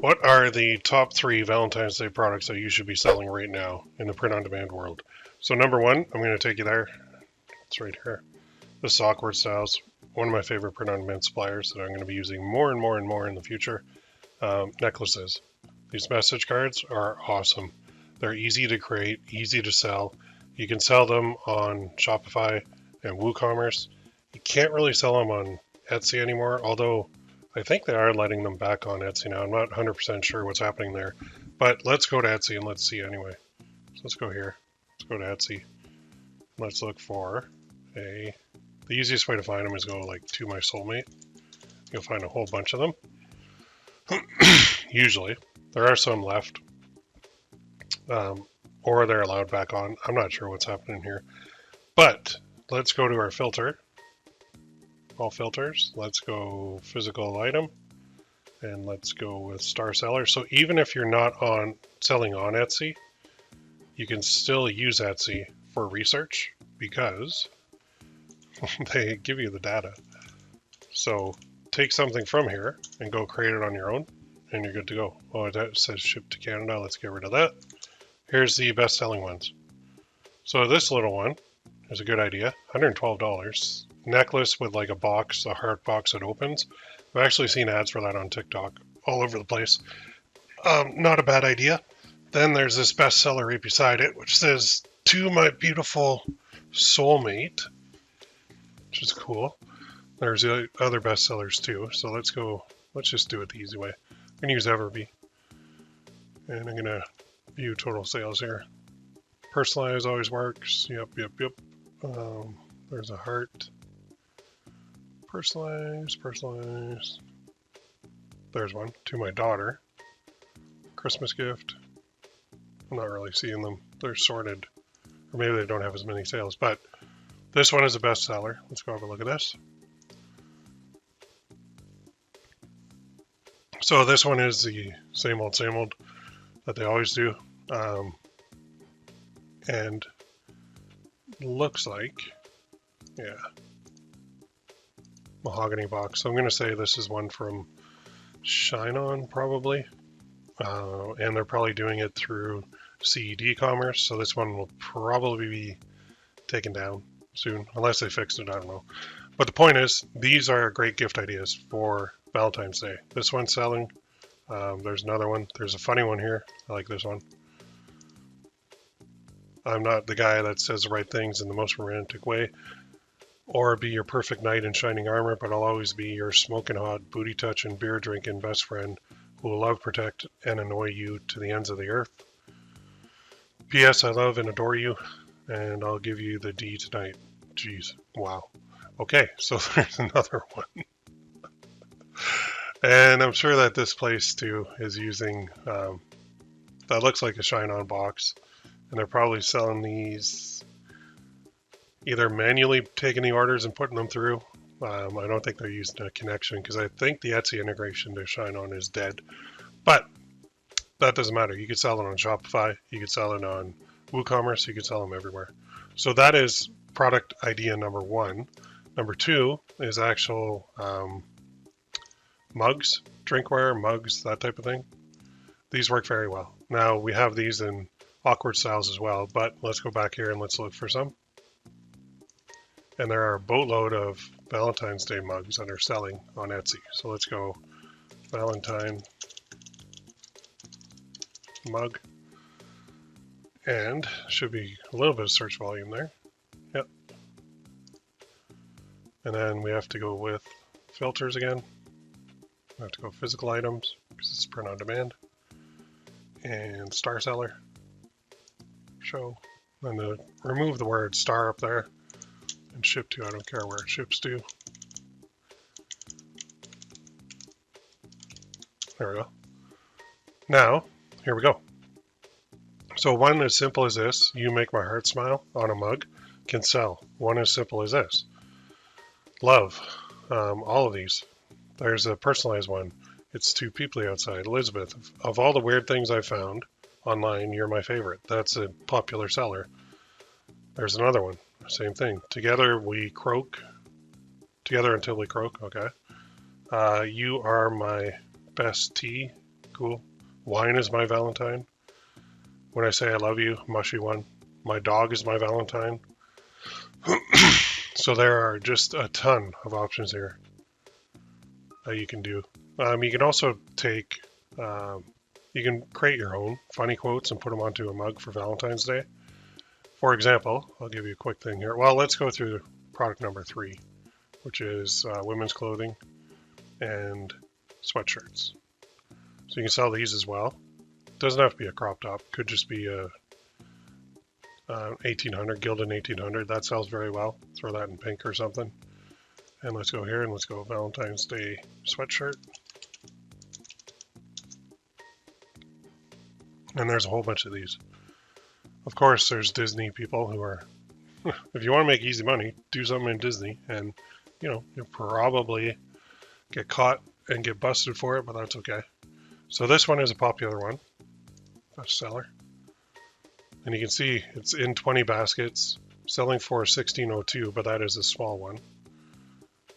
What are the top 3 Valentine's Day products that you should be selling right now in the print-on-demand world? So number 1, I'm going to take you there. It's right here. This is Awkward Styles, one of my favorite print-on-demand suppliers that I'm going to be using more and more and more in the future. Necklaces. These message cards are awesome. They're easy to create, easy to sell. You can sell them on Shopify and WooCommerce. You can't really sell them on Etsy anymore, although I think they are letting them back on Etsy now. I'm not 100% sure what's happening there, but let's go to Etsy and let's see anyway. So let's go here. Let's go to Etsy. Let's look for the easiest way to find them is go like to my soulmate. You'll find a whole bunch of them. Usually. There are some left. Or they're allowed back on. I'm not sure what's happening here. But let's go to our filter. All filters. Let's go physical item. And let's go with star seller. So even if you're not selling on Etsy, you can still use Etsy for research because they give you the data. So take something from here and go create it on your own and you're good to go. Oh, that says ship to Canada. Let's get rid of that. Here's the best selling ones. So this little one is a good idea. $112. Necklace with like a box, a heart box that opens. I've actually seen ads for that on TikTok all over the place. Not a bad idea. Then there's this bestseller right beside it, which says, "To my beautiful soulmate," which is cool. There's the other bestsellers too. So let's just do it the easy way. I'm going to use Everbee. And I'm going to view total sales here. Personalize always works. Yep. There's a heart. Personalize. There's one. To my daughter. Christmas gift. I'm not really seeing them. They're sorted. Or maybe they don't have as many sales. But this one is a bestseller. Let's go have a look at this. So this one is the same old that they always do. And looks like, yeah, mahogany box. So I'm going to say this is one from Shine On probably. And they're probably doing it through CED commerce. So this one will probably be taken down soon, unless they fixed it, I don't know. But the point is, these are great gift ideas for Valentine's Day. This one's selling. There's another one. There's a funny one here. I like this one. I'm not the guy that says the right things in the most romantic way, or be your perfect knight in shining armor, but I'll always be your smoking hot, booty touching, beer drinking best friend who will love, protect, and annoy you to the ends of the earth. P.S. I love and adore you, and I'll give you the D tonight. Jeez. Wow. Okay, so there's another one. And I'm sure that this place too is using, that looks like a Shine On box. And they're probably selling these, either manually taking the orders and putting them through. I don't think they're using a connection because I think the Etsy integration to Shine On is dead. But that doesn't matter. You could sell it on Shopify. You could sell it on WooCommerce. You could sell them everywhere. So that is product idea number 1. Number 2 is actual mugs, drinkware, mugs, that type of thing. These work very well. Now we have these in awkward styles as well, but let's go back here and let's look for some. And there are a boatload of Valentine's Day mugs that are selling on Etsy. So let's go Valentine mug. And should be a little bit of search volume there. Yep. And then we have to go with filters again. We have to go physical items because it's print on demand. And star seller. Show. And to remove the word star up there and ship to, I don't care where it ships to. There we go. Now, here we go. So one as simple as this, you make my heart smile on a mug, can sell. One as simple as this. Love. All of these. There's a personalized one. It's to people outside. Elizabeth, of all the weird things I found online, you're my favorite. That's a popular seller. There's another one. Same thing. Together we croak. Together until we croak. Okay. You are my best tea. Cool. Wine is my Valentine. When I say I love you, mushy one. My dog is my Valentine. So there are just a ton of options here that you can do. You can also take, you can create your own funny quotes and put them onto a mug for Valentine's Day. For example, I'll give you a quick thing here. Well, let's go through product number 3, which is women's clothing and sweatshirts. So you can sell these as well. It doesn't have to be a crop top. Could just be a 1800, Gildan 1800. That sells very well. Throw that in pink or something. And let's go here and let's go Valentine's Day sweatshirt. And there's a whole bunch of these. Of course, there's Disney people who are, if you want to make easy money, do something in Disney. And, you know, you'll probably get caught and get busted for it, but that's okay. So this one is a popular one, bestseller. And you can see it's in 20 baskets, selling for $16.02, but that is a small one.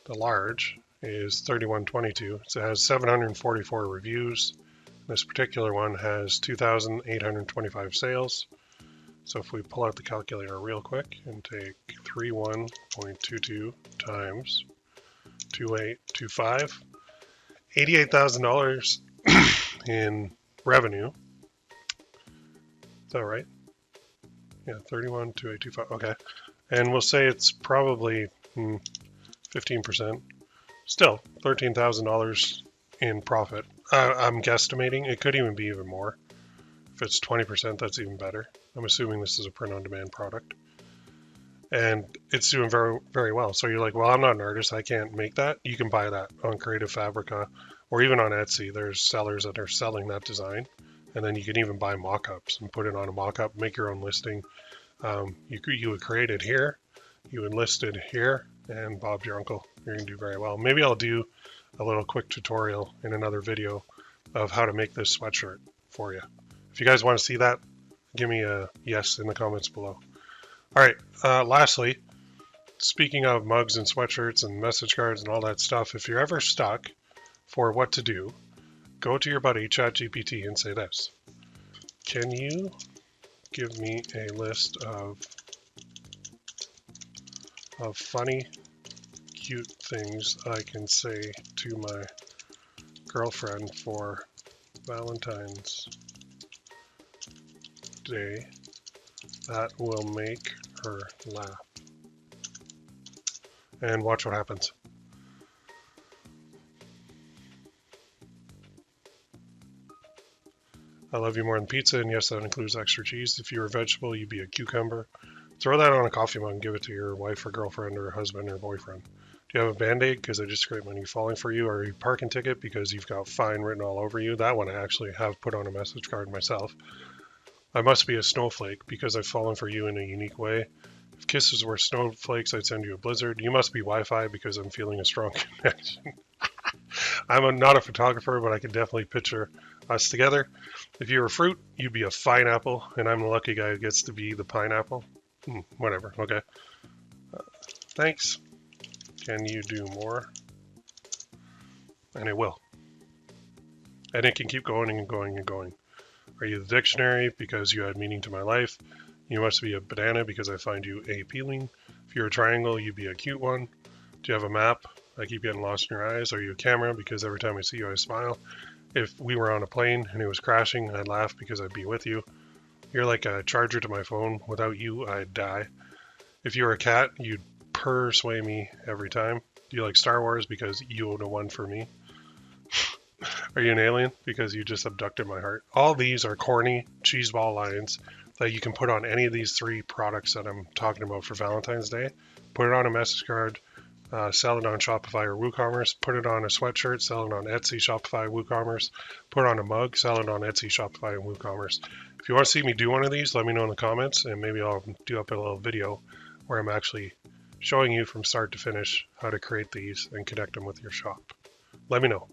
The large is $31.22. It has 744 reviews. This particular one has 2,825 sales. So if we pull out the calculator real quick and take 31.22 times 2825, $88,000 in revenue. Is that right? Yeah, 31.2825. Okay. And we'll say it's probably 15%. Still, $13,000 in profit. I'm guesstimating. It could even be even more. If it's 20%, that's even better. I'm assuming this is a print-on-demand product. And it's doing very, very well. So you're like, well, I'm not an artist. I can't make that. You can buy that on Creative Fabrica or even on Etsy. There's sellers that are selling that design. And then you can even buy mock-ups and put it on a mock-up, make your own listing. You would create it here. You would list it here. And Bob's your uncle. You're going to do very well. Maybe I'll do a little quick tutorial in another video of how to make this sweatshirt for you. If you guys want to see that, give me a yes in the comments below. All right, lastly, speaking of mugs and sweatshirts and message cards and all that stuff, if you're ever stuck for what to do, go to your buddy ChatGPT and say this. Can you give me a list of funny, cute things I can say to my girlfriend for Valentine's Day that will make her laugh? And watch what happens. I love you more than pizza, and yes, that includes extra cheese. If you're a vegetable, you'd be a cucumber. Throw that on a coffee mug and give it to your wife or girlfriend or husband or boyfriend. Do you have a Band-Aid because I just scraped money falling for you, or a parking ticket because you've got fine written all over you? That one I actually have put on a message card myself. I must be a snowflake because I've fallen for you in a unique way. If kisses were snowflakes, I'd send you a blizzard. You must be Wi-Fi because I'm feeling a strong connection. I'm not a photographer, but I can definitely picture us together. If you were fruit, you'd be a fine apple, and I'm the lucky guy who gets to be the pineapple. Whatever, okay. Thanks. Can you do more? And it will. And it can keep going and going and going. Are you the dictionary because you add meaning to my life? You must be a banana because I find you appealing. If you're a triangle, you'd be a cute one. Do you have a map? I keep getting lost in your eyes. Are you a camera? Because every time I see you, I smile. If we were on a plane and it was crashing, I'd laugh because I'd be with you. You're like a charger to my phone. Without you, I'd die. If you were a cat, you'd purr sway me every time. Do you like Star Wars? Because you own a one for me. Are you an alien? Because you just abducted my heart. All these are corny cheeseball lines that you can put on any of these 3 products that I'm talking about for Valentine's Day. Put it on a message card, sell it on Shopify or WooCommerce. Put it on a sweatshirt, sell it on Etsy, Shopify, WooCommerce. Put it on a mug, sell it on Etsy, Shopify, and WooCommerce. If you want to see me do one of these, let me know in the comments, and maybe I'll do up a little video where I'm actually showing you from start to finish how to create these and connect them with your shop. Let me know.